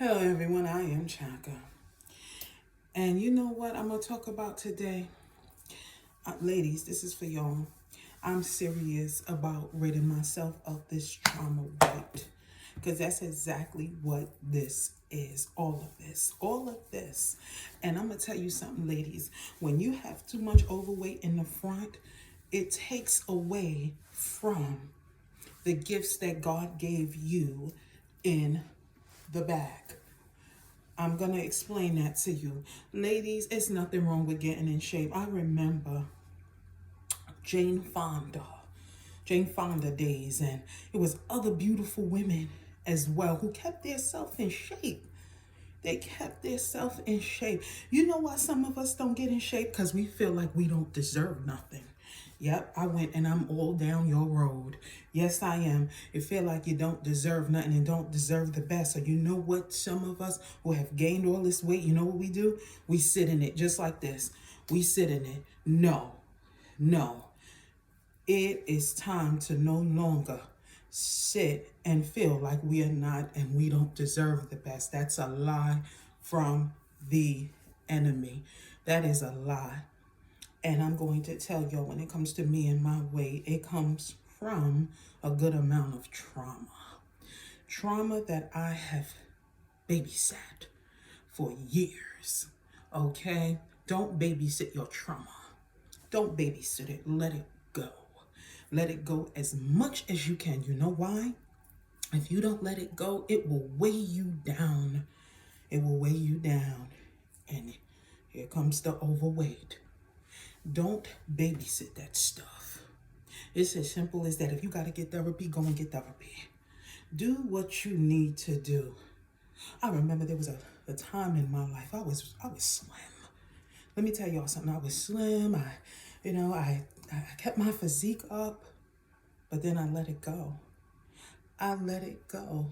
Hello, everyone. I am Chaka. And you know what I'm going to talk about today? Ladies, this is for y'all. I'm serious about ridding myself of this trauma weight. Because that's exactly what this is. All of this. All of this. And I'm going to tell you something, ladies. When you have too much overweight in the front, it takes away from the gifts that God gave you in the back. I'm going to explain that to you. Ladies, it's nothing wrong with getting in shape. I remember Jane Fonda, Jane Fonda days, and it was other beautiful women as well who kept their self in shape. They kept their self in shape. You know why some of us don't get in shape? Because we feel like we don't deserve nothing. Yep, I went and I'm all down your road. Yes, I am. You feel like you don't deserve nothing and don't deserve the best. So you know what? Some of us who have gained all this weight, you know what we do? We sit in it just like this. We sit in it. No, no. It is time to no longer sit and feel like we are not and we don't deserve the best. That's a lie from the enemy. That is a lie. And I'm going to tell you, when it comes to me and my weight, it comes from a good amount of trauma. Trauma that I have babysat for years. Okay? Don't babysit your trauma. Don't babysit it. Let it go. Let it go as much as you can. You know why? If you don't let it go, it will weigh you down. It will weigh you down. And here comes the overweight. Don't babysit that stuff. It's as simple as that. If you got to get therapy, go and get therapy. Do what you need to do. I remember there was a time in my life I was slim. Let me tell y'all something. I was slim. I kept my physique up, but then I let it go. I let it go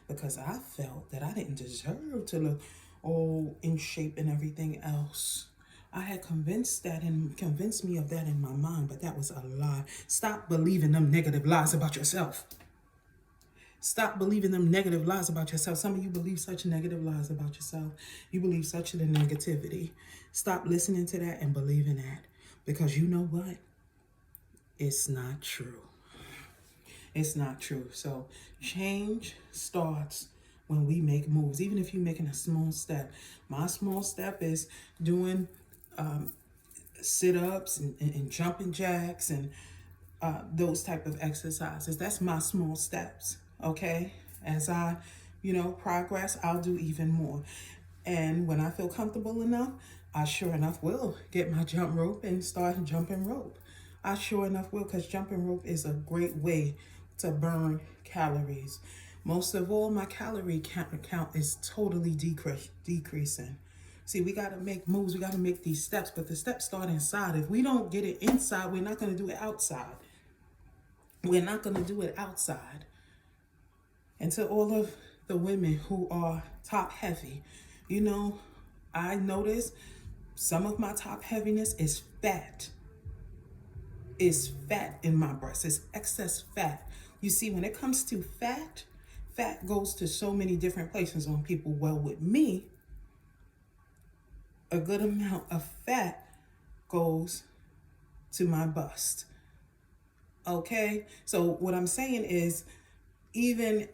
because I felt that I didn't deserve to look all in shape and everything else. I had convinced me of that in my mind, but that was a lie. Stop believing them negative lies about yourself. Stop believing them negative lies about yourself. Some of you believe such negative lies about yourself. You believe such a negativity. Stop listening to that and believing that. Because you know what? It's not true. It's not true. So change starts when we make moves. Even if you're making a small step. My small step is doing sit-ups and jumping jacks and those type of exercises. That's my small steps. Okay, as I progress, I'll do even more. And when I feel comfortable enough, I sure enough will get my jump rope and start jumping rope. I sure enough will, because jumping rope is a great way to burn calories. Most of all, my calorie count is totally decreasing. See, we got to make moves. We got to make these steps, but the steps start inside. If we don't get it inside, we're not going to do it outside. We're not going to do it outside. And to all of the women who are top heavy, I notice some of my top heaviness is fat. Is fat in my breast. It's excess fat. You see, when it comes to fat, fat goes to so many different places on people. Well, with me, a good amount of fat goes to my bust. Okay? So what I'm saying is, even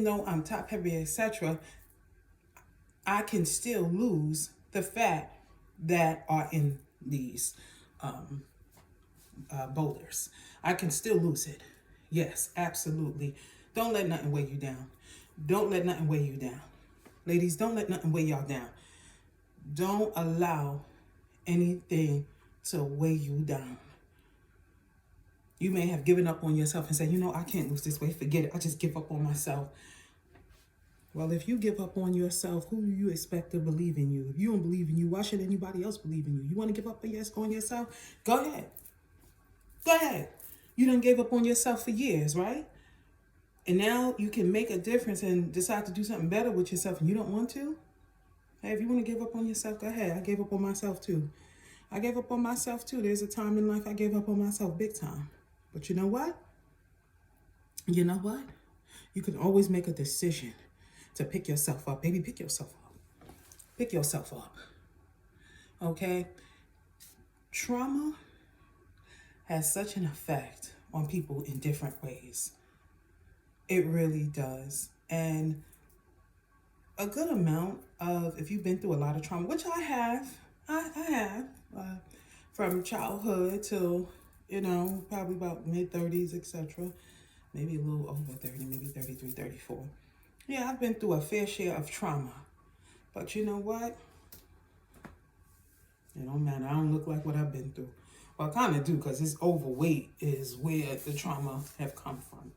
though I'm top heavy, etc., I can still lose the fat that are in these boulders. I can still lose it. Yes, absolutely. Don't let nothing weigh you down. Don't let nothing weigh you down. Ladies, don't let nothing weigh y'all down. Don't allow anything to weigh you down. You may have given up on yourself and said, I can't lose this weight. Forget it. I just give up on myself. Well, if you give up on yourself, who do you expect to believe in you? If you don't believe in you, why should anybody else believe in you? You want to give up on yourself? Go ahead. Go ahead. You done gave up on yourself for years, right? And now you can make a difference and decide to do something better with yourself and you don't want to? Hey, if you want to give up on yourself, go ahead. I gave up on myself too. There's a time in life I gave up on myself big time. But you know what? You can always make a decision to pick yourself up. Baby, pick yourself up. Pick yourself up. Okay? Trauma has such an effect on people in different ways. It really does. And a good amount of, if you've been through a lot of trauma, which I have, from childhood till, probably about mid-30s, etc. Maybe a little over 30, maybe 33, 34. Yeah, I've been through a fair share of trauma. But you know what? It don't matter. I don't look like what I've been through. Well, I kind of do, because this overweight is where the trauma have come from.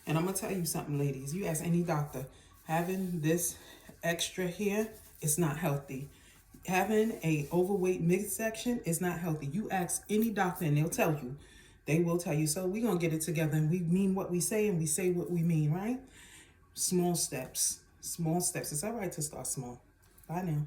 And I'm going to tell you something, ladies. You ask any doctor, having this extra here is not healthy. Having a overweight midsection is not healthy. You ask any doctor and they'll tell you. They will tell you. So we're going to get it together, and we mean what we say and we say what we mean, right? Small steps. Small steps. It's all right to start small. Bye now.